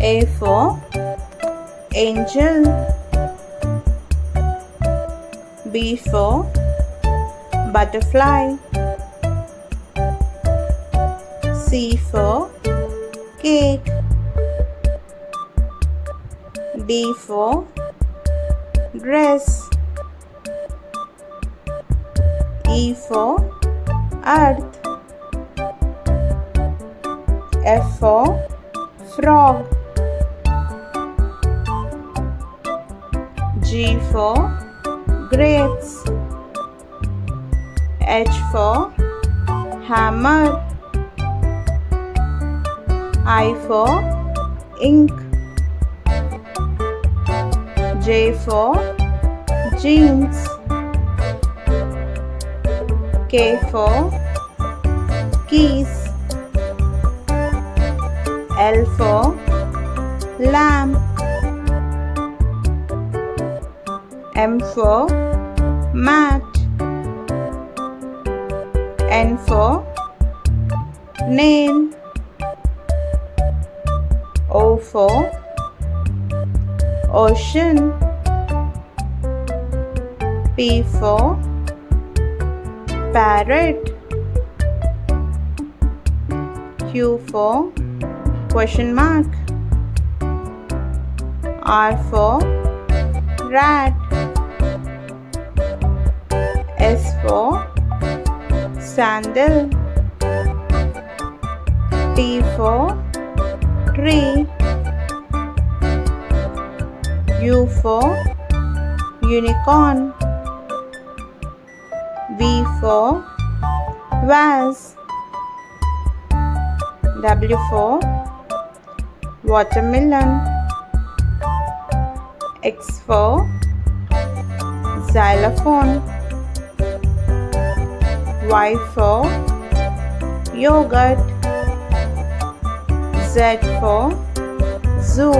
A for angel. B for butterfly. C for cake. D for dress. E for earth. F for frog. G for grapes. H for hammer. I for ink. J for jeans. K for keys. L for lamp. M for mat. N for name. O for ocean. P for parrot. Q for question mark. R for rat. S for sandal. T for tree. U for unicorn. V for vase. W for watermelon. X for xylophone. Y for yogurt. Z for zoo.